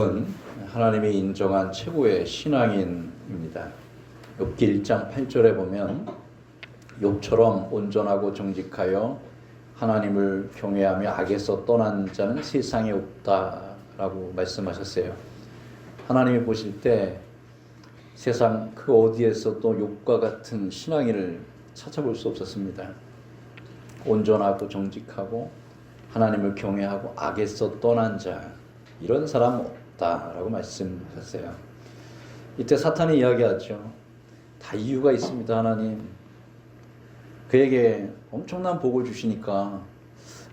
욥은 하나님이 인정한 최고의 신앙인입니다. 욥기 1장 8절에 보면 욥처럼 온전하고 정직하여 하나님을 경외하며 악에서 떠난 자는 세상에 없다라고 말씀하셨어요. 하나님이 보실 때 세상 그 어디에서도 욥과 같은 신앙인을 찾아볼 수 없었습니다. 온전하고 정직하고 하나님을 경외하고 악에서 떠난 자, 이런 사람 없다라고 말씀하셨어요. 이때 사탄이 이야기하죠. 다 이유가 있습니다, 하나님. 그에게 엄청난 복을 주시니까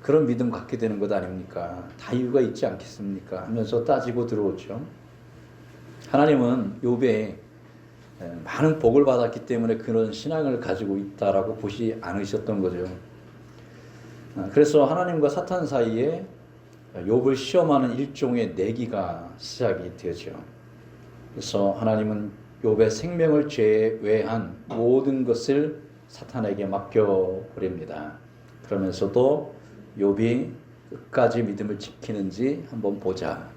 그런 믿음 갖게 되는 것 아닙니까? 다 이유가 있지 않겠습니까? 하면서 따지고 들어오죠. 하나님은 욥에 많은 복을 받았기 때문에 그런 신앙을 가지고 있다라고 보시 않으셨던 거죠. 그래서 하나님과 사탄 사이에 욥을 시험하는 일종의 내기가 시작이 되죠. 그래서 하나님은 욥의 생명을 제외한 모든 것을 사탄에게 맡겨버립니다. 그러면서도 욥이 끝까지 믿음을 지키는지 한번 보자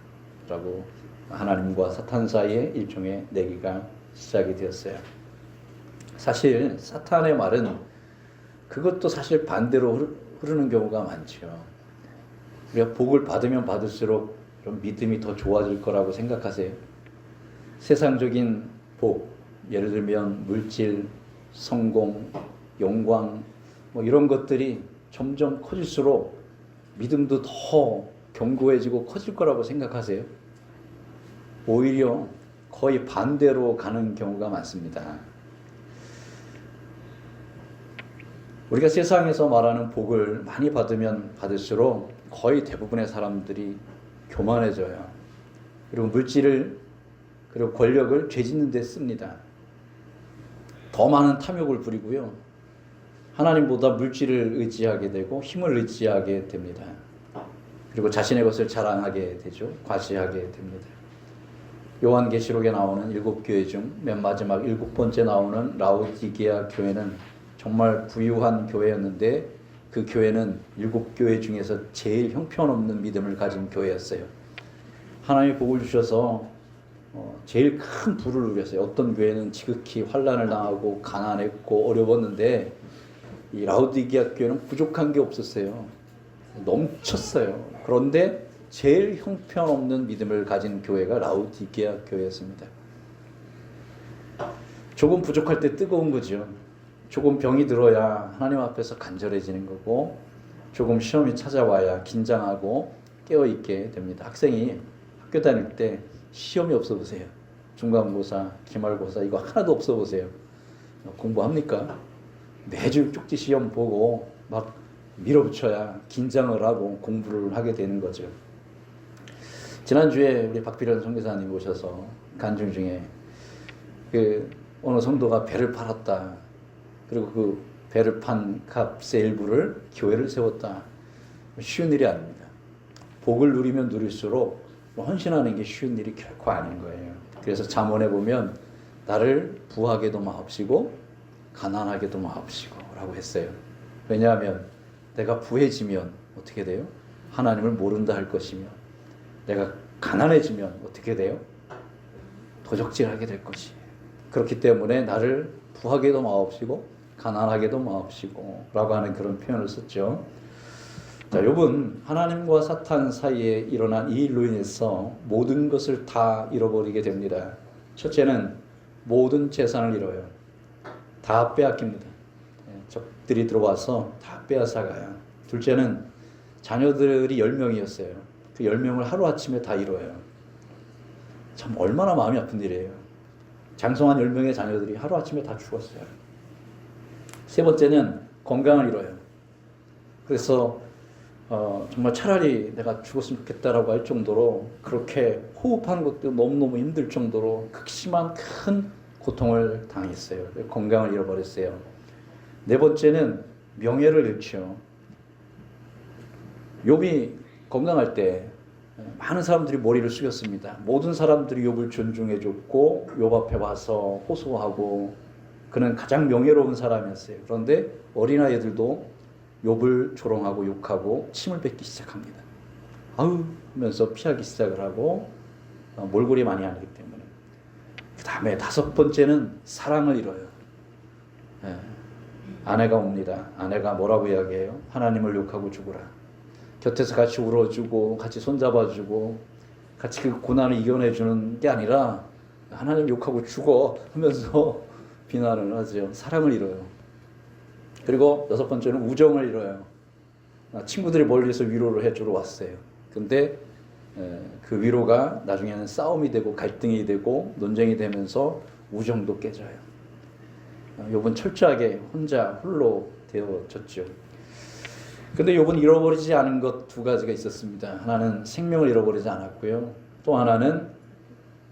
라고 하나님과 사탄 사이에 일종의 내기가 시작이 되었어요. 사실 사탄의 말은 그것도 사실 반대로 흐르는 경우가 많죠. 우리가 복을 받으면 받을수록 좀 믿음이 더 좋아질 거라고 생각하세요? 세상적인 복, 예를 들면 물질, 성공, 영광 이런 것들이 점점 커질수록 믿음도 더 견고해지고 커질 거라고 생각하세요? 오히려 거의 반대로 가는 경우가 많습니다. 우리가 세상에서 말하는 복을 많이 받으면 받을수록 거의 대부분의 사람들이 교만해져요. 그리고 물질을 그리고 권력을 죄짓는 데 씁니다. 더 많은 탐욕을 부리고요. 하나님보다 물질을 의지하게 되고 힘을 의지하게 됩니다. 그리고 자신의 것을 자랑하게 되죠. 과시하게 됩니다. 요한계시록에 나오는 7교회 중 맨 마지막 7번째 나오는 라오디게아 교회는 정말 부유한 교회였는데 그 교회는 7교회 중에서 제일 형편없는 믿음을 가진 교회였어요. 하나님이 복을 주셔서 제일 큰 부를 누렸어요. 어떤 교회는 지극히 환난을 당하고 가난했고 어려웠는데 이 라오디게아 교회는 부족한 게 없었어요. 넘쳤어요. 그런데 제일 형편없는 믿음을 가진 교회가 라오디게아 교회였습니다. 조금 부족할 때 뜨거운 거죠. 조금 병이 들어야 하나님 앞에서 간절해지는 거고 조금 시험이 찾아와야 긴장하고 깨어있게 됩니다. 학생이 학교 다닐 때 시험이 없어 보세요. 중간고사, 기말고사 이거 하나도 없어 보세요. 공부합니까? 매주 쪽지 시험 보고 막 밀어붙여야 긴장을 하고 공부를 하게 되는 거죠. 지난주에 우리 박필현 선교사님 오셔서 간증 중에 어느 성도가 배를 팔았다. 그리고 그 배를 판 값의 일부를 교회를 세웠다. 쉬운 일이 아닙니다. 복을 누리면 누릴수록 헌신하는 게 쉬운 일이 결코 아닌 거예요. 그래서 잠언에 보면 나를 부하게도 마옵시고 가난하게도 마옵시고 라고 했어요. 왜냐하면 내가 부해지면 어떻게 돼요? 하나님을 모른다 할 것이며 내가 가난해지면 어떻게 돼요? 도적질하게 될 것이에요. 그렇기 때문에 나를 부하게도 마옵시고 가난하게도 마옵시고 라고 하는 그런 표현을 썼죠. 자, 욥은 하나님과 사탄 사이에 일어난 이 일로 인해서 모든 것을 다 잃어버리게 됩니다. 첫째는 모든 재산을 잃어요. 다 빼앗깁니다. 적들이 들어와서 다 빼앗아가요. 둘째는 자녀들이 10명이었어요. 그 10명을 하루아침에 다 잃어요. 참 얼마나 마음이 아픈 일이에요. 장성한 10명의 자녀들이 하루아침에 다 죽었어요. 세 번째는 건강을 잃어요. 그래서 정말 차라리 내가 죽었으면 좋겠다라고 할 정도로 그렇게 호흡하는 것도 너무너무 힘들 정도로 극심한 큰 고통을 당했어요. 건강을 잃어버렸어요. 네 번째는 명예를 잃죠. 욥이 건강할 때 많은 사람들이 머리를 숙였습니다. 모든 사람들이 욥을 존중해줬고 욥 앞에 와서 호소하고 그는 가장 명예로운 사람이었어요. 그런데 어린아이들도 욥을 조롱하고 욕하고 침을 뱉기 시작합니다. 아우 하면서 피하기 시작을 하고 몰골이 많이 하기 때문에. 그 다음에 다섯 번째는 사랑을 이뤄요. 예. 아내가 옵니다. 아내가 뭐라고 이야기해요? 하나님을 욕하고 죽으라. 곁에서 같이 울어주고 같이 손잡아주고 같이 그 고난을 이겨내주는 게 아니라 하나님 욕하고 죽어 하면서 비난을 하죠. 사랑을 이뤄요. 그리고 여섯 번째는 우정을 이뤄요. 친구들이 멀리서 위로를 해주러 왔어요. 근데 그 위로가 나중에는 싸움이 되고 갈등이 되고 논쟁이 되면서 우정도 깨져요. 욥은 철저하게 혼자 홀로 되어졌죠. 근데 욥은 잃어버리지 않은 것 두 가지가 있었습니다. 하나는 생명을 잃어버리지 않았고요. 또 하나는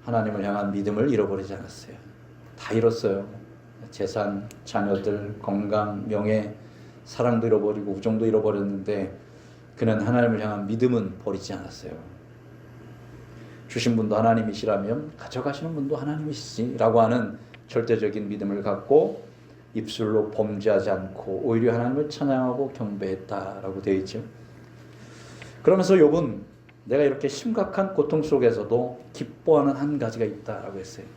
하나님을 향한 믿음을 잃어버리지 않았어요. 다 잃었어요. 재산, 자녀들, 건강, 명예, 사랑도 잃어버리고 우정도 잃어버렸는데 그는 하나님을 향한 믿음은 버리지 않았어요. 주신 분도 하나님이시라면 가져가시는 분도 하나님이시지라고 하는 절대적인 믿음을 갖고 입술로 범죄하지 않고 오히려 하나님을 찬양하고 경배했다라고 되어 있죠. 그러면서 욥은 내가 이렇게 심각한 고통 속에서도 기뻐하는 한 가지가 있다라고 했어요.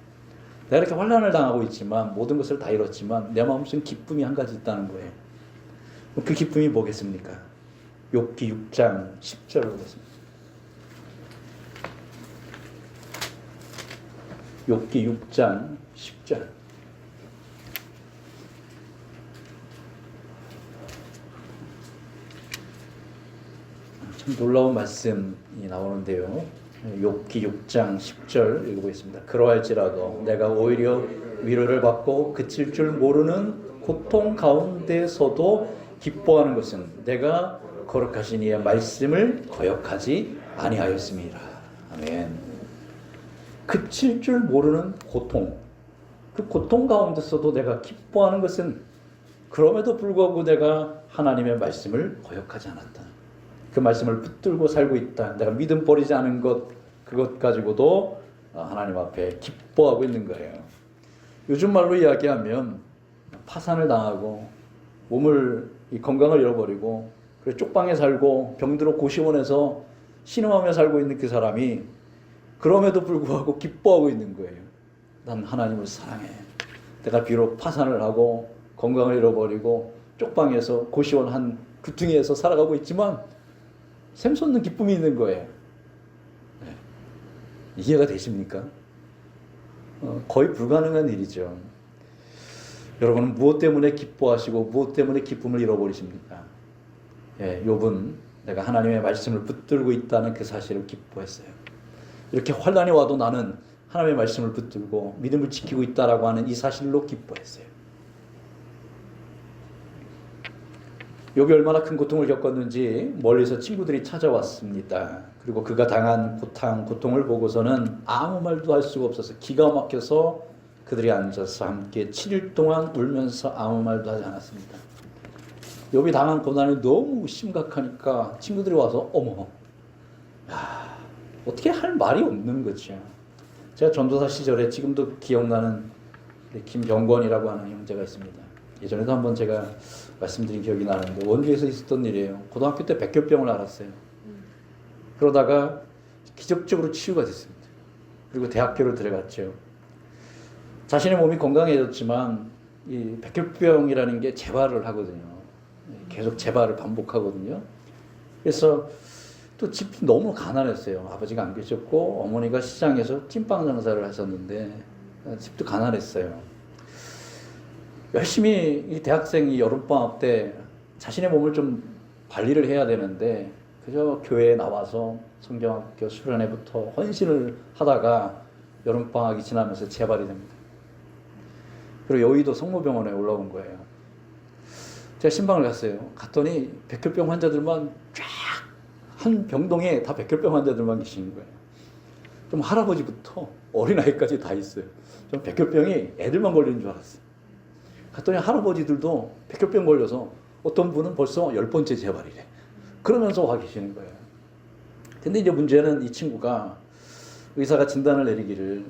내가 이렇게 환난을 당하고 있지만 모든 것을 다 잃었지만 내 마음속에 기쁨이 한 가지 있다는 거예요. 그 기쁨이 뭐겠습니까? 욥기 6장 10절을 보겠습니다. 욥기 6장 10절. 참 놀라운 말씀이 나오는데요. 욥기 6장 10절 읽어보겠습니다. 그러할지라도 내가 오히려 위로를 받고 그칠 줄 모르는 고통 가운데서도 기뻐하는 것은 내가 거룩하신 이의 말씀을 거역하지 아니하였습니다. 아멘. 그칠 줄 모르는 고통, 그 고통 가운데서도 내가 기뻐하는 것은 그럼에도 불구하고 내가 하나님의 말씀을 거역하지 않았다. 그 말씀을 붙들고 살고 있다. 내가 믿음 버리지 않은 것, 그것 가지고도 하나님 앞에 기뻐하고 있는 거예요. 요즘 말로 이야기하면 파산을 당하고 몸을, 건강을 잃어버리고 그래서 쪽방에 살고 병들어 고시원에서 신음하며 살고 있는 그 사람이 그럼에도 불구하고 기뻐하고 있는 거예요. 난 하나님을 사랑해. 내가 비록 파산을 하고 건강을 잃어버리고 쪽방에서 고시원 한 구퉁이에서 살아가고 있지만 샘솟는 기쁨이 있는 거예요. 네. 이해가 되십니까? 거의 불가능한 일이죠. 여러분은 무엇 때문에 기뻐하시고 무엇 때문에 기쁨을 잃어버리십니까? 예, 욥은 내가 하나님의 말씀을 붙들고 있다는 그 사실을 기뻐했어요. 이렇게 환난이 와도 나는 하나님의 말씀을 붙들고 믿음을 지키고 있다라고 하는 이 사실로 기뻐했어요. 욥이 얼마나 큰 고통을 겪었는지 멀리서 친구들이 찾아왔습니다. 그리고 그가 당한 고통을 보고서는 아무 말도 할 수가 없어서 기가 막혀서 그들이 앉아서 함께 7일 동안 울면서 아무 말도 하지 않았습니다. 욥이 당한 고난이 너무 심각하니까 친구들이 와서 어머, 야, 어떻게 할 말이 없는 거죠. 제가 전도사 시절에 지금도 기억나는 김병권이라고 하는 형제가 있습니다. 예전에도 한번 제가 말씀드린 기억이 나는데 원주에서 있었던 일이에요. 고등학교 때 백혈병을 앓았어요. 그러다가 기적적으로 치유가 됐습니다. 그리고 대학교를 들어갔죠. 자신의 몸이 건강해졌지만 이 백혈병이라는 게 재발을 하거든요. 계속 재발을 반복하거든요. 그래서 또 집이 너무 가난했어요. 아버지가 안 계셨고 어머니가 시장에서 찐빵 장사를 하셨는데 집도 가난했어요. 열심히 이 대학생이 여름방학 때 자신의 몸을 좀 관리를 해야 되는데 그저 교회에 나와서 성경학교 수련회부터 헌신을 하다가 여름방학이 지나면서 재발이 됩니다. 그리고 여의도 성모병원에 올라온 거예요. 제가 신방을 갔어요. 갔더니 백혈병 환자들만 쫙 한 병동에 다 백혈병 환자들만 계시는 거예요. 좀 할아버지부터 어린아이까지 다 있어요. 좀 백혈병이 애들만 걸리는 줄 알았어요. 갔더니 할아버지들도 백혈병 걸려서 어떤 분은 벌써 10번째 재발이래. 그러면서 와 계시는 거예요. 근데 이제 문제는 이 친구가 의사가 진단을 내리기를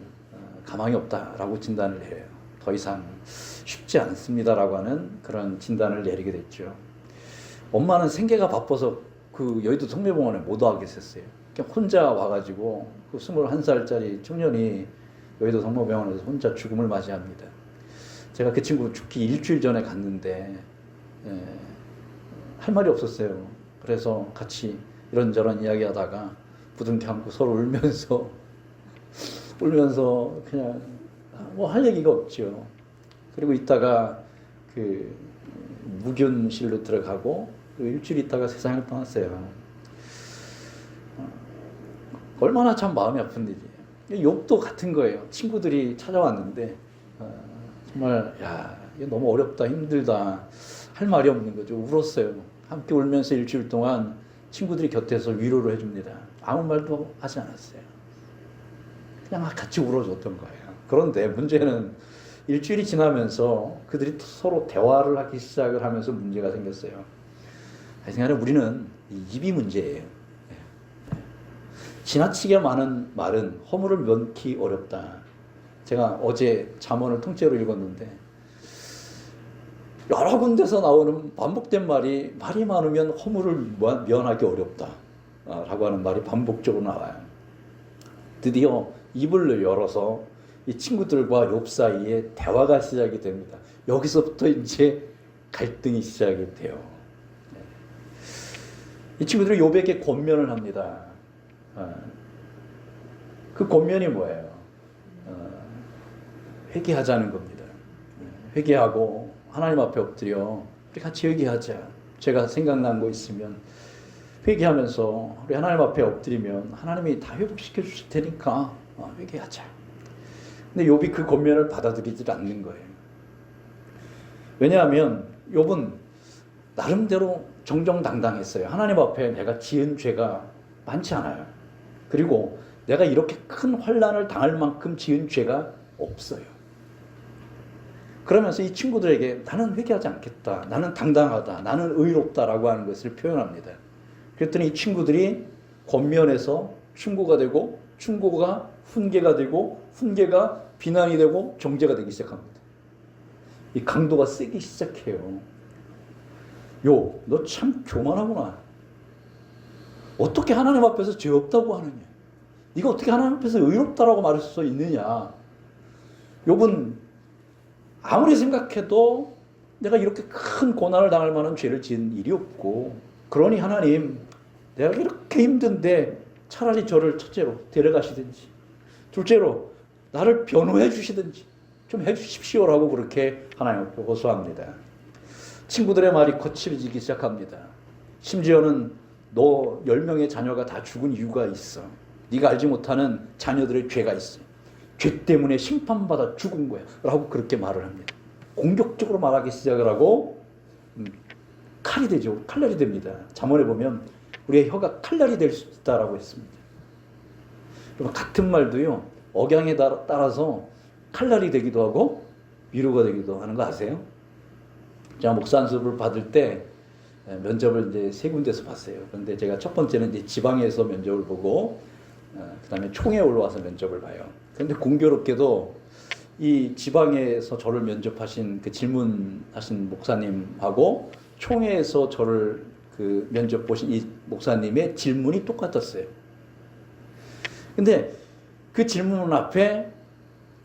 가망이 없다라고 진단을 내려요. 더 이상 쉽지 않습니다라고 하는 그런 진단을 내리게 됐죠. 엄마는 생계가 바빠서 그 여의도 성모병원에 못 와 계셨어요. 그냥 혼자 와가지고 그 21살짜리 청년이 여의도 성모병원에서 혼자 죽음을 맞이합니다. 제가 그 친구 죽기 일주일 전에 갔는데 할 말이 없었어요. 그래서 같이 이런저런 이야기하다가 부둥켜 안고 서로 울면서 그냥 뭐 할 얘기가 없죠. 그리고 있다가 그 무균실로 들어가고 그리고 일주일 있다가 세상을 떠났어요. 얼마나 참 마음이 아픈 일이에요. 욥도 같은 거예요. 친구들이 찾아왔는데 정말 야 이게 너무 어렵다 힘들다 할 말이 없는 거죠. 울었어요. 함께 울면서 일주일 동안 친구들이 곁에서 위로를 해줍니다. 아무 말도 하지 않았어요. 그냥 같이 울어줬던 거예요. 그런데 문제는 일주일이 지나면서 그들이 서로 대화를 하기 시작을 하면서 문제가 생겼어요. 하여튼간에 우리는 입이 문제예요. 지나치게 많은 말은 허물을 면키 어렵다. 제가 어제 잠언을 통째로 읽었는데 여러 군데서 나오는 반복된 말이 많으면 허물을 면하기 어렵다 라고 하는 말이 반복적으로 나와요. 드디어 입을 열어서 이 친구들과 욥 사이에 대화가 시작이 됩니다. 여기서부터 이제 갈등이 시작이 돼요. 이 친구들이 욥에게 권면을 합니다. 그 권면이 뭐예요? 회개하자는 겁니다. 회개하고 하나님 앞에 엎드려 우리 같이 회개하자. 제가 생각난 거 있으면 회개하면서 우리 하나님 앞에 엎드리면 하나님이 다 회복시켜 주실 테니까 회개하자. 근데 욥이 그 권면을 받아들이지 않는 거예요. 왜냐하면 욥은 나름대로 정정당당했어요. 하나님 앞에 내가 지은 죄가 많지 않아요. 그리고 내가 이렇게 큰 환난을 당할 만큼 지은 죄가 없어요. 그러면서 이 친구들에게 나는 회개하지 않겠다. 나는 당당하다. 나는 의롭다라고 하는 것을 표현합니다. 그랬더니 이 친구들이 권면에서 충고가 되고 충고가 훈계가 되고 훈계가 비난이 되고 정죄가 되기 시작합니다. 이 강도가 세기 시작해요. 너 참 교만하구나. 어떻게 하나님 앞에서 죄 없다고 하느냐. 네가 어떻게 하나님 앞에서 의롭다라고 말할 수 있느냐. 욥은 아무리 생각해도 내가 이렇게 큰 고난을 당할 만한 죄를 지은 일이 없고 그러니 하나님 내가 이렇게 힘든데 차라리 저를 첫째로 데려가시든지 둘째로 나를 변호해 주시든지 좀 해주십시오라고 그렇게 하나님 앞에 호소합니다. 친구들의 말이 거칠어지기 시작합니다. 심지어는 너 10명의 자녀가 다 죽은 이유가 있어. 네가 알지 못하는 자녀들의 죄가 있어. 죄 때문에 심판받아 죽은 거야 라고 그렇게 말을 합니다. 공격적으로 말하기 시작을 하고 칼이 되죠. 칼날이 됩니다. 잠언에 보면 우리의 혀가 칼날이 될 수 있다라고 했습니다. 그러면 같은 말도요. 억양에 따라서 칼날이 되기도 하고 위로가 되기도 하는 거 아세요? 제가 목사 안수를 받을 때 면접을 이제 3군데서 봤어요. 그런데 제가 첫 번째는 이제 지방에서 면접을 보고 그 다음에 총회에 올라와서 면접을 봐요. 그런데 공교롭게도 이 지방에서 저를 면접하신 그 질문하신 목사님하고 총회에서 저를 그 면접 보신 이 목사님의 질문이 똑같았어요. 근데 그 질문 앞에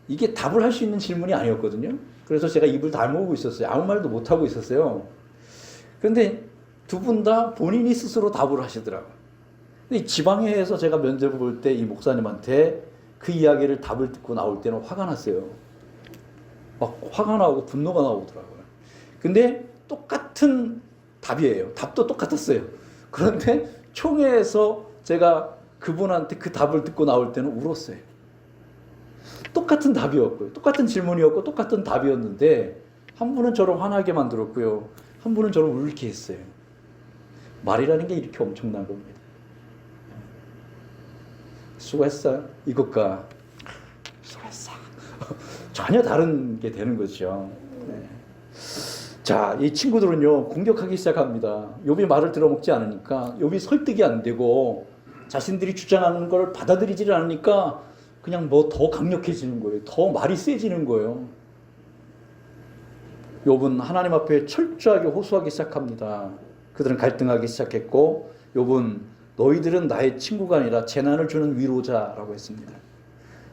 이게 답을 할 수 있는 질문이 아니었거든요. 그래서 제가 입을 다물고 있었어요. 아무 말도 못하고 있었어요. 그런데 두 분 다 본인이 스스로 답을 하시더라고요. 근데 지방회에서 제가 면접을 볼 때 이 목사님한테 그 이야기를 답을 듣고 나올 때는 화가 났어요. 막 화가 나고 분노가 나오더라고요. 근데 똑같은 답이에요. 답도 똑같았어요. 그런데 총회에서 제가 그분한테 그 답을 듣고 나올 때는 울었어요. 똑같은 답이었고요. 똑같은 질문이었고 똑같은 답이었는데 한 분은 저를 화나게 만들었고요. 한 분은 저를 울게 했어요. 말이라는 게 이렇게 엄청난 겁니다. 수고했어요. 이것과 수고했어. 전혀 다른 게 되는 거죠. 네. 자, 이 친구들은요 공격하기 시작합니다. 욥이 말을 들어먹지 않으니까 욥이 설득이 안 되고 자신들이 주장하는 걸 받아들이지 않으니까 그냥 뭐 더 강력해지는 거예요. 더 말이 세지는 거예요. 욥은 하나님 앞에 철저하게 호소하기 시작합니다. 그들은 갈등하기 시작했고 욥은 너희들은 나의 친구가 아니라 재난을 주는 위로자라고 했습니다.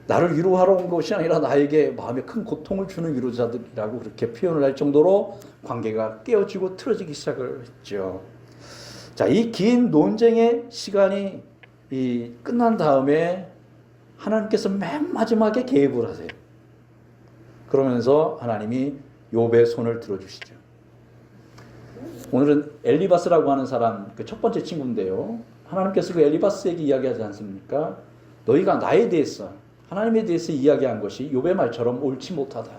나를 위로하러 온 것이 아니라 나에게 마음에 큰 고통을 주는 위로자들이라고 그렇게 표현을 할 정도로 관계가 깨어지고 틀어지기 시작을 했죠. 자, 이 긴 논쟁의 시간이 끝난 다음에 하나님께서 맨 마지막에 개입을 하세요. 그러면서 하나님이 욥의 손을 들어주시죠. 오늘은 엘리바스라고 하는 사람, 그 첫 번째 친구인데요. 하나님께서 그 엘리바스에게 이야기하지 않습니까? 너희가 나에 대해서, 하나님에 대해서 이야기한 것이 욥의 말처럼 옳지 못하다,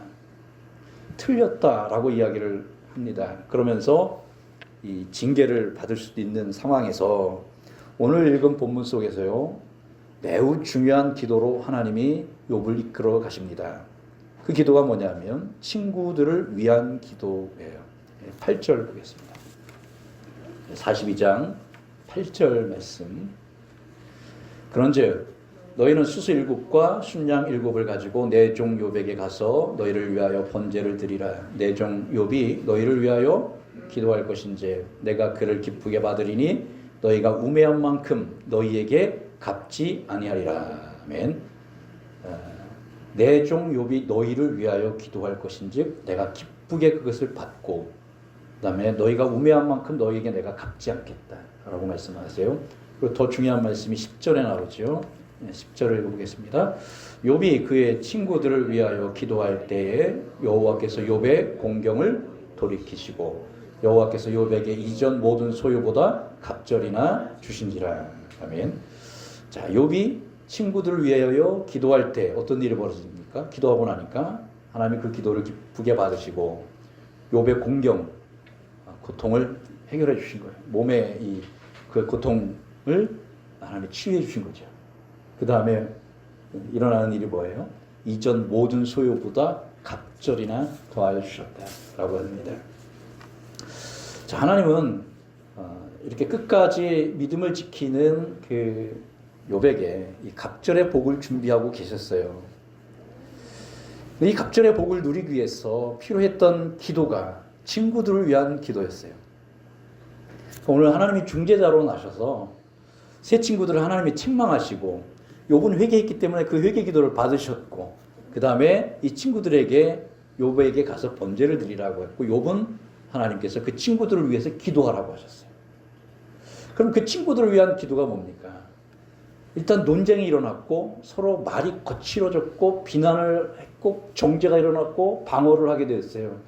틀렸다라고 이야기를 합니다. 그러면서 이 징계를 받을 수도 있는 상황에서 오늘 읽은 본문 속에서요, 매우 중요한 기도로 하나님이 욥을 이끌어 가십니다. 그 기도가 뭐냐면 친구들을 위한 기도예요. 8절 보겠습니다. 42장 8절 말씀. 그런즉 너희는 수수 7과 순양 7을 가지고 내 종 욥에게 가서 너희를 위하여 번제를 드리라. 내 종 욥이 너희를 위하여 기도할 것인지 내가 그를 기쁘게 받으리니 너희가 우매한 만큼 너희에게 갚지 아니하리라. 아멘. 내 종 욥이 너희를 위하여 기도할 것인즉 내가 기쁘게 그것을 받고 그다음에 너희가 우매한 만큼 너희에게 내가 갚지 않겠다 라고 말씀하세요. 그리고 더 중요한 말씀이 10절에 나오죠. 10절을 읽어보겠습니다. 욥이 그의 친구들을 위하여 기도할 때에 여호와께서 욥의 공경을 돌이키시고 여호와께서 욥에게 이전 모든 소유보다 갑절이나 주신지라. 아멘. 자, 욥이 친구들을 위하여 기도할 때 어떤 일이 벌어집니까? 기도하고 나니까 하나님이 그 기도를 기쁘게 받으시고 욥의 공경, 고통을 해결해 주신 거예요. 몸의 그 고통을 하나님이 치유해 주신 거죠. 그 다음에 일어나는 일이 뭐예요? 이전 모든 소유보다 갑절이나 더하여 주셨다라고 합니다. 자, 하나님은 이렇게 끝까지 믿음을 지키는 그 욥에게 이 갑절의 복을 준비하고 계셨어요. 이 갑절의 복을 누리기 위해서 필요했던 기도가 친구들을 위한 기도였어요. 오늘 하나님이 중재자로 나셔서 새 친구들을 하나님이 책망하시고 욥은 회개했기 때문에 그 회개 기도를 받으셨고 그 다음에 이 친구들에게 욥에게 가서 번제를 드리라고 했고 욥은 하나님께서 그 친구들을 위해서 기도하라고 하셨어요. 그럼 그 친구들을 위한 기도가 뭡니까? 일단 논쟁이 일어났고 서로 말이 거칠어졌고 비난을 했고 정죄가 일어났고 방어를 하게 되었어요.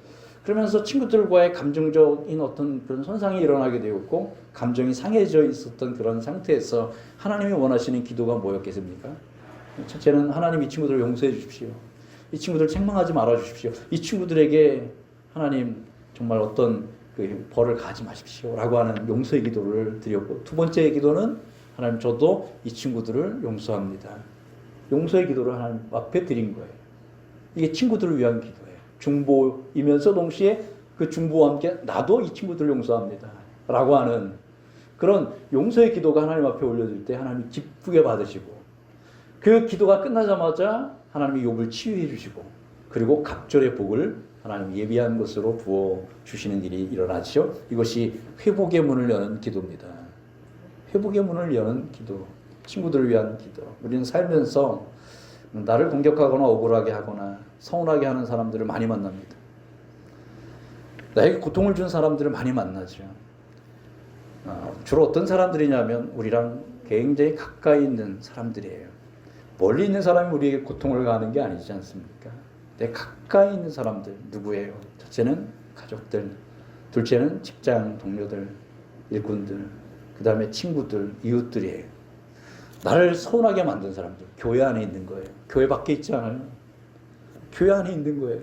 그러면서 친구들과의 감정적인 어떤 그런 손상이 일어나게 되었고 감정이 상해져 있었던 그런 상태에서 하나님이 원하시는 기도가 뭐였겠습니까? 첫째는 하나님 이 친구들을 용서해 주십시오. 이 친구들 책망하지 말아 주십시오. 이 친구들에게 하나님 정말 어떤 그 벌을 가하지 마십시오 라고 하는 용서의 기도를 드렸고 두 번째 기도는 하나님 저도 이 친구들을 용서합니다. 용서의 기도를 하나님 앞에 드린 거예요. 이게 친구들을 위한 기도예요. 중보이면서 동시에 그 중보와 함께 나도 이 친구들을 용서합니다 라고 하는 그런 용서의 기도가 하나님 앞에 올려질 때 하나님이 기쁘게 받으시고 그 기도가 끝나자마자 하나님이 욥을 치유해 주시고 그리고 갑절의 복을 하나님 예비한 것으로 부어주시는 일이 일어나죠. 이것이 회복의 문을 여는 기도입니다. 회복의 문을 여는 기도, 친구들을 위한 기도. 우리는 살면서 나를 공격하거나 억울하게 하거나 서운하게 하는 사람들을 많이 만납니다. 나에게 고통을 준 사람들을 많이 만나죠. 주로 어떤 사람들이냐면 우리랑 굉장히 가까이 있는 사람들이에요. 멀리 있는 사람이 우리에게 고통을 가하는 게 아니지 않습니까? 내 가까이 있는 사람들 누구예요? 첫째는 가족들, 둘째는 직장 동료들, 일꾼들, 그 다음에 친구들, 이웃들이에요. 나를 서운하게 만든 사람들, 교회 안에 있는 거예요. 교회 밖에 있지 않아요. 교회 안에 있는 거예요.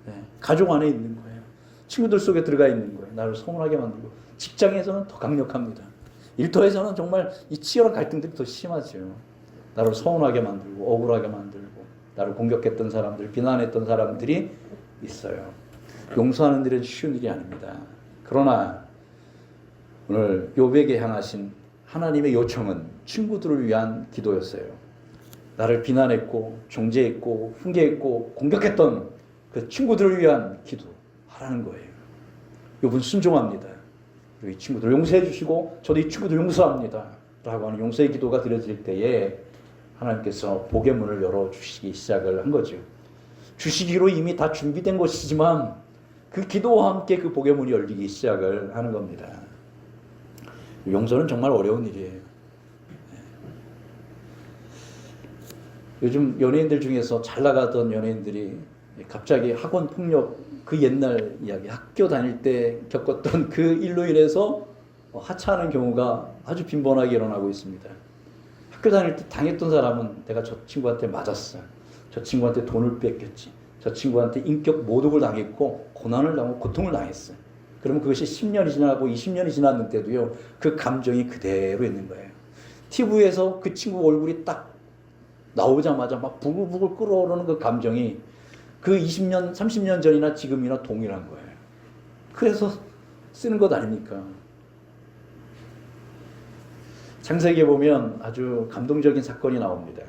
네. 가족 안에 있는 거예요. 친구들 속에 들어가 있는 거예요. 나를 서운하게 만들고 직장에서는 더 강력합니다. 일터에서는 정말 이 치열한 갈등들이 더 심하죠. 나를 서운하게 만들고 억울하게 만들고 나를 공격했던 사람들, 비난했던 사람들이 있어요. 용서하는 일은 쉬운 일이 아닙니다. 그러나 오늘 욥에게 향하신 하나님의 요청은 친구들을 위한 기도였어요. 나를 비난했고 정죄했고 훈계했고 공격했던 그 친구들을 위한 기도하라는 거예요. 욥은 순종합니다. 그리고 이 친구들 용서해 주시고 저도 이 친구들 용서합니다 하는 용서의 기도가 드려질 때에 하나님께서 복의 문을 열어주시기 시작을 한 거죠. 주시기로 이미 다 준비된 것이지만 그 기도와 함께 그 복의 문이 열리기 시작을 하는 겁니다. 용서는 정말 어려운 일이에요. 요즘 연예인들 중에서 잘 나가던 연예인들이 갑자기 학원 폭력, 그 옛날 이야기, 학교 다닐 때 겪었던 그 일로 인해서 하차하는 경우가 아주 빈번하게 일어나고 있습니다. 학교 다닐 때 당했던 사람은 내가 저 친구한테 맞았어, 저 친구한테 돈을 뺏겼지, 저 친구한테 인격 모독을 당했고 고난을 당하고 고통을 당했어. 그러면 그것이 10년이 지나고 20년이 지났는데도요, 그 감정이 그대로 있는 거예요. TV에서 그 친구 얼굴이 딱 나오자마자 막 부글부글 끓어오르는 그 감정이 그 20년, 30년 전이나 지금이나 동일한 거예요. 그래서 쓰는 것 아닙니까? 창세기에 보면 아주 감동적인 사건이 나옵니다.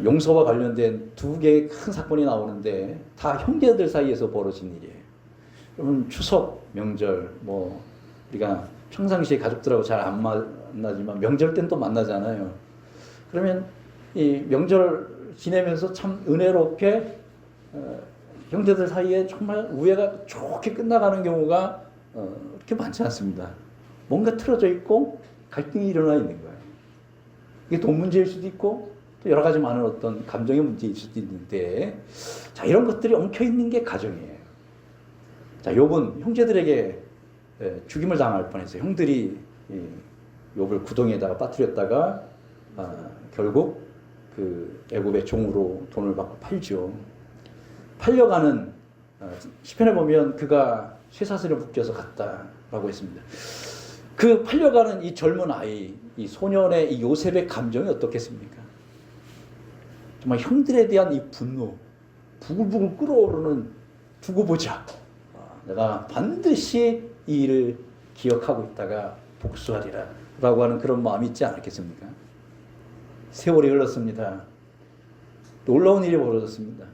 용서와 관련된 두 개의 큰 사건이 나오는데 다 형제들 사이에서 벌어진 일이에요. 여러분, 추석, 명절, 우리가 평상시에 가족들하고 잘 안 만나지만 명절 땐 또 만나잖아요. 그러면 이 명절 지내면서 참 은혜롭게 형제들 사이에 정말 우애가 좋게 끝나가는 경우가 그렇게 많지 않습니다. 뭔가 틀어져 있고 갈등이 일어나 있는 거예요. 이게 돈 문제일 수도 있고 또 여러 가지 많은 어떤 감정의 문제일 수도 있는데, 자, 이런 것들이 엉켜 있는 게 가정이에요. 자, 욥은 형제들에게 죽임을 당할 뻔해서 형들이 욥을 구덩이에다가 빠뜨렸다가 결국 그 애굽의 종으로 돈을 받고 팔죠. 팔려가는 시편에 보면 그가 쇠사슬에 묶여서 갔다라고 했습니다. 그 팔려가는 이 젊은 아이, 이 소년의 이 요셉의 감정이 어떻겠습니까? 정말 형들에 대한 이 분노, 부글부글 끓어오르는 두고 보자. 내가 반드시 이 일을 기억하고 있다가 복수하리라 라고 하는 그런 마음이 있지 않았겠습니까? 세월이 흘렀습니다. 놀라운 일이 벌어졌습니다.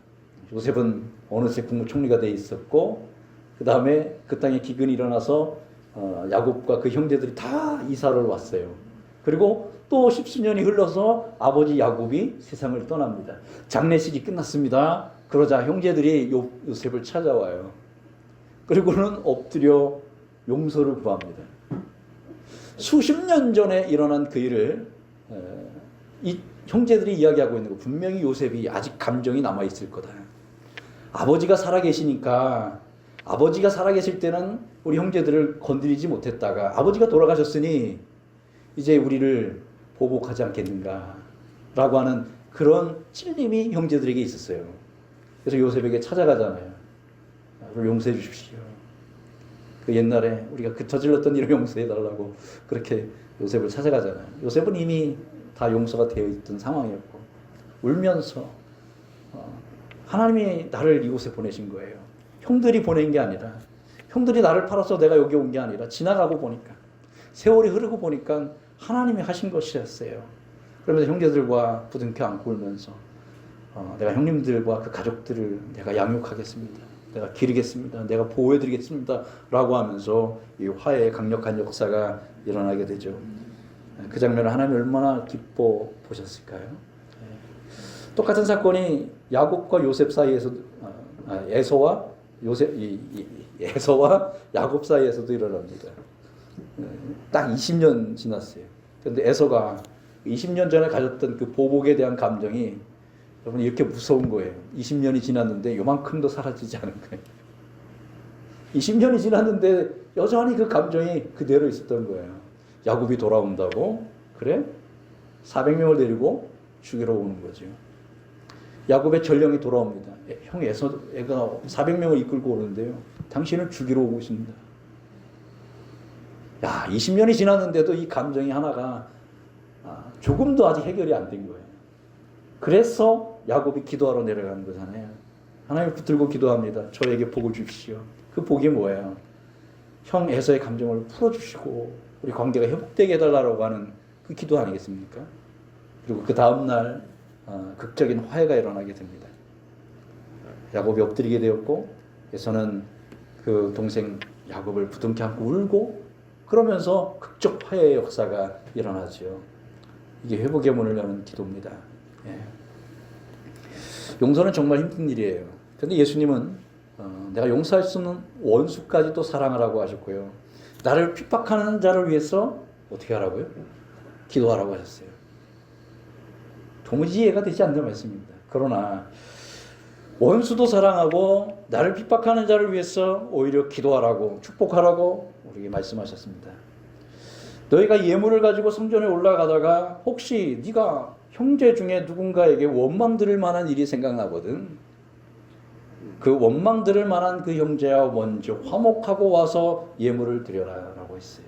요셉은 어느새 국무총리가 돼 있었고, 그 다음에 그 땅에 기근이 일어나서 야곱과 그 형제들이 다 이사를 왔어요. 그리고 또 십수년이 흘러서 아버지 야곱이 세상을 떠납니다. 장례식이 끝났습니다. 그러자 형제들이 요셉을 찾아와요. 그리고는 엎드려 용서를 구합니다. 수십 년 전에 일어난 그 일을 이 형제들이 이야기하고 있는 거, 분명히 요셉이 아직 감정이 남아있을 거다. 아버지가 살아계시니까, 아버지가 살아계실 때는 우리 형제들을 건드리지 못했다가 아버지가 돌아가셨으니 이제 우리를 보복하지 않겠는가 라고 하는 그런 찔림이 형제들에게 있었어요. 그래서 요셉에게 찾아가잖아요. 우리를 용서해 주십시오. 그 옛날에 우리가 그 저질렀던 일을 용서해 달라고 그렇게 요셉을 찾아가잖아요. 요셉은 이미 다 용서가 되어 있던 상황이었고, 울면서 하나님이 나를 이곳에 보내신 거예요. 형들이 보낸 게 아니라, 형들이 나를 팔아서 내가 여기 온 게 아니라, 지나가고 보니까, 세월이 흐르고 보니까 하나님이 하신 것이었어요. 그러면서 형제들과 부둥켜 안고 울면서 내가 형님들과 그 가족들을 내가 양육하겠습니다, 내가 기르겠습니다, 내가 보호해드리겠습니다 라고 하면서 이 화해의 강력한 역사가 일어나게 되죠. 그 장면을 하나님이 얼마나 기뻐 보셨을까요? 똑같은 사건이 야곱과 요셉 사이에서도, 에서와 요셉, 에서와 야곱 사이에서도 일어납니다. 딱 20년 지났어요. 그런데 에서가 20년 전에 가졌던 그 보복에 대한 감정이, 여러분, 이렇게 무서운 거예요. 20년이 지났는데 요만큼도 사라지지 않은 거예요. 20년이 지났는데 여전히 그 감정이 그대로 있었던 거예요. 야곱이 돌아온다고? 그래? 400명을 데리고 죽이러 오는 거죠. 야곱의 전령이 돌아옵니다. 형 애가 400명을 이끌고 오는데요, 당신을 죽이러 오고 있습니다. 야, 20년이 지났는데도 이 감정이 하나가 조금도 아직 해결이 안 된 거예요. 그래서 야곱이 기도하러 내려가는 거잖아요. 하나님 붙들고 기도합니다. 저에게 복을 주십시오. 그 복이 뭐예요? 형 에서의 감정을 풀어주시고 우리 관계가 회복되게 해달라고 하는 그 기도 아니겠습니까? 그리고 그 다음날 극적인 화해가 일어나게 됩니다. 야곱이 엎드리게 되었고, 에서는 그 동생 야곱을 부둥켜 안고 울고, 그 그러면서 극적 화해의 역사가 일어나죠. 이게 회복의 문을 여는 기도입니다. 예. 용서는 정말 힘든 일이에요. 그런데 예수님은 내가 용서할 수 없는 원수까지도 사랑하라고 하셨고요. 나를 핍박하는 자를 위해서 어떻게 하라고요? 기도하라고 하셨어요. 도무지 이해가 되지 않는 말씀입니다. 그러나 원수도 사랑하고 나를 핍박하는 자를 위해서 오히려 기도하라고 축복하라고 우리에게 말씀하셨습니다. 너희가 예물을 가지고 성전에 올라가다가 혹시 네가 형제 중에 누군가에게 원망 들을 만한 일이 생각나거든. 그 원망 들을 만한 그 형제와 먼저 화목하고 와서 예물을 드려라라고 했어요.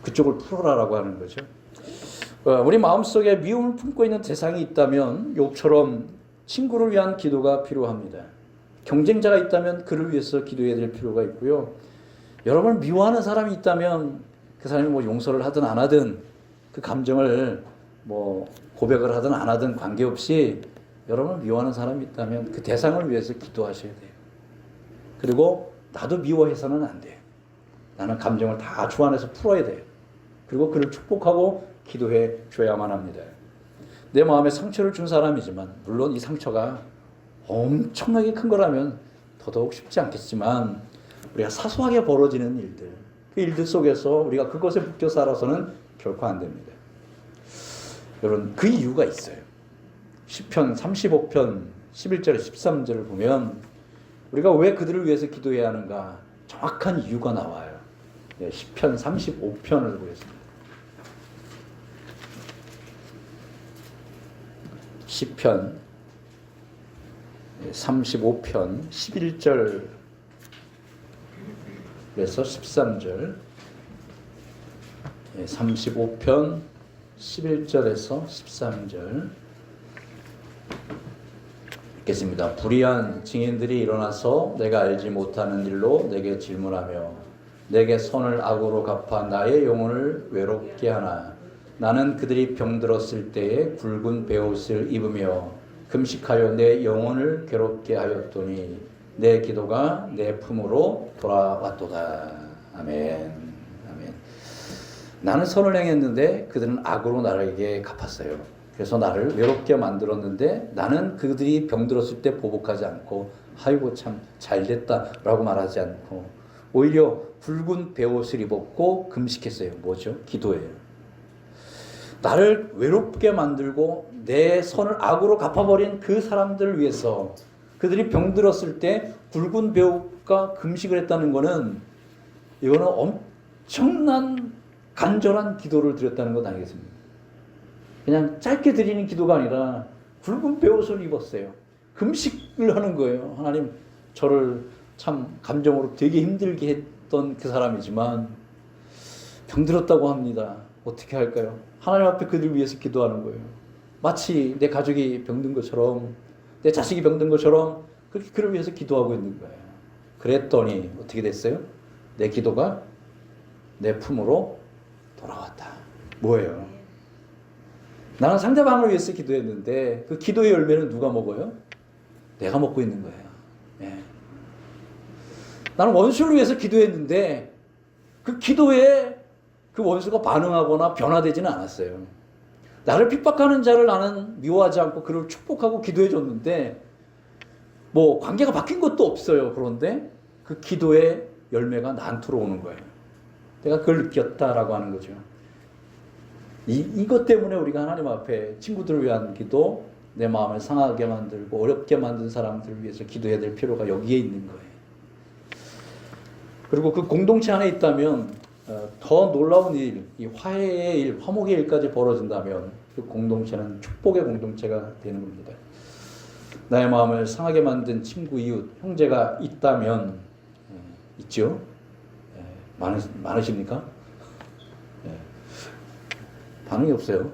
그쪽을 풀어라라고 하는 거죠. 우리 마음속에 미움을 품고 있는 대상이 있다면 욥처럼 친구를 위한 기도가 필요합니다. 경쟁자가 있다면 그를 위해서 기도해야 될 필요가 있고요. 여러분을 미워하는 사람이 있다면 그 사람이 뭐 용서를 하든 안 하든 그 감정을 뭐 고백을 하든 안 하든 관계없이 여러분을 미워하는 사람이 있다면 그 대상을 위해서 기도하셔야 돼요. 그리고 나도 미워해서는 안 돼요. 나는 감정을 다 주안에서 풀어야 돼요. 그리고 그를 축복하고 기도해 줘야만 합니다. 내 마음에 상처를 준 사람이지만 물론 이 상처가 엄청나게 큰 거라면 더더욱 쉽지 않겠지만 우리가 사소하게 벌어지는 일들, 그 일들 속에서 우리가 그것에 묶여 살아서는 결코 안 됩니다. 여러분 그 이유가 있어요. 시편 35편 11절 13절을 보면 우리가 왜 그들을 위해서 기도해야 하는가 정확한 이유가 나와요. 시편 35편을 보겠습니다. 시편 35편 11절에서 13절 35편 11절에서 13절 읽겠습니다. 불의한 증인들이 일어나서 내가 알지 못하는 일로 내게 질문하며 내게 선을 악으로 갚아 나의 영혼을 외롭게 하나 나는 그들이 병들었을 때에 굵은 베옷을 입으며 금식하여 내 영혼을 괴롭게 하였더니 내 기도가 내 품으로 돌아왔도다. 아멘. 아멘. 나는 선을 행했는데 그들은 악으로 나에게 갚았어요. 그래서 나를 외롭게 만들었는데 나는 그들이 병들었을 때 보복하지 않고 아이고 참 잘됐다라고 말하지 않고 오히려 붉은 베옷을 입었고 금식했어요. 뭐죠? 기도예요. 나를 외롭게 만들고 내 선을 악으로 갚아버린 그 사람들을 위해서 그들이 병들었을 때 굵은 베옷과 금식을 했다는 것은 이거는 엄청난 간절한 기도를 드렸다는 것 아니겠습니까? 그냥 짧게 드리는 기도가 아니라 굵은 베옷을 입었어요. 금식을 하는 거예요. 하나님 저를 참 감정으로 되게 힘들게 했던 그 사람이지만 병들었다고 합니다. 어떻게 할까요? 하나님 앞에 그들 위해서 기도하는 거예요. 마치 내 가족이 병든 것처럼 내 자식이 병든 것처럼 그렇게 그를 위해서 기도하고 있는 거예요. 그랬더니 어떻게 됐어요? 내 기도가 내 품으로 돌아왔다. 뭐예요? 나는 상대방을 위해서 기도했는데 그 기도의 열매는 누가 먹어요? 내가 먹고 있는 거예요. 예. 나는 원수를 위해서 기도했는데 그 기도에 그 원수가 반응하거나 변화되지는 않았어요. 나를 핍박하는 자를 나는 미워하지 않고 그를 축복하고 기도해 줬는데 뭐 관계가 바뀐 것도 없어요. 그런데 그 기도의 열매가 나한테로 오는 거예요. 내가 그걸 느꼈다라고 하는 거죠. 이것 때문에 우리가 하나님 앞에 친구들을 위한 기도, 내 마음을 상하게 만들고 어렵게 만든 사람들을 위해서 기도해야 될 필요가 여기에 있는 거예요. 그리고 그 공동체 안에 있다면 더 놀라운 일, 이 화해의 일, 화목의 일까지 벌어진다면 그 공동체는 축복의 공동체가 되는 겁니다. 나의 마음을 상하게 만든 친구, 이웃, 형제가 있다면 있죠? 많으십니까? 반응이 없어요.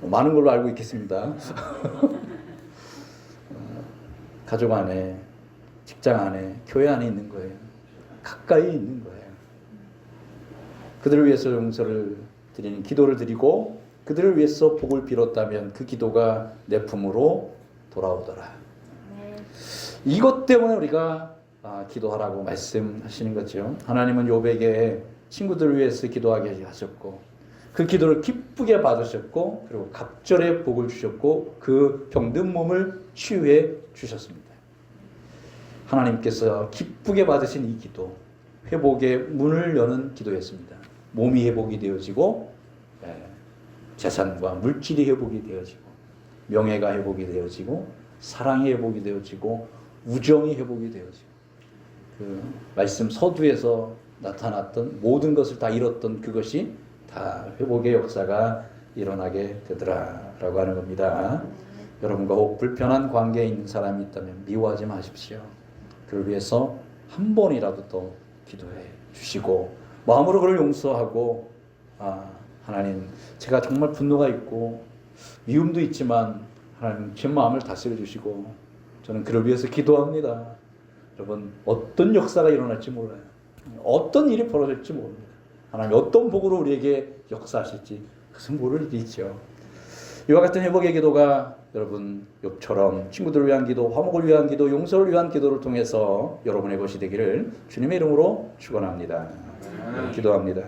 많은 걸로 알고 있겠습니다. 가족 안에, 직장 안에, 교회 안에 있는 거예요. 가까이 있는 거예요. 그들을 위해서 용서를 드리는 기도를 드리고 그들을 위해서 복을 빌었다면 그 기도가 내 품으로 돌아오더라. 네. 이것 때문에 우리가 기도하라고 말씀하시는 거죠. 하나님은 욥에게 친구들을 위해서 기도하게 하셨고 그 기도를 기쁘게 받으셨고 그리고 갑절의 복을 주셨고 그 병든 몸을 치유해 주셨습니다. 하나님께서 기쁘게 받으신 이 기도, 회복의 문을 여는 기도였습니다. 몸이 회복이 되어지고 재산과 물질이 회복이 되어지고 명예가 회복이 되어지고 사랑이 회복이 되어지고 우정이 회복이 되어지고 그 말씀 서두에서 나타났던 모든 것을 다 잃었던 그것이 다 회복의 역사가 일어나게 되더라라고 하는 겁니다. 여러분과 혹 불편한 관계에 있는 사람이 있다면 미워하지 마십시오. 그를 위해서 한 번이라도 더 기도해 주시고 마음으로 그를 용서하고 하나님 제가 정말 분노가 있고 미움도 있지만 하나님 제 마음을 다스려 주시고 저는 그를 위해서 기도합니다. 여러분 어떤 역사가 일어날지 몰라요. 어떤 일이 벌어질지 모릅니다. 하나님 어떤 복으로 우리에게 역사하실지 그것은 모를 일이 있죠. 이와 같은 회복의 기도가 여러분 욥처럼 친구들을 위한 기도, 화목을 위한 기도, 용서를 위한 기도를 통해서 여러분의 것이 되기를 주님의 이름으로 축원합니다. 기도합니다.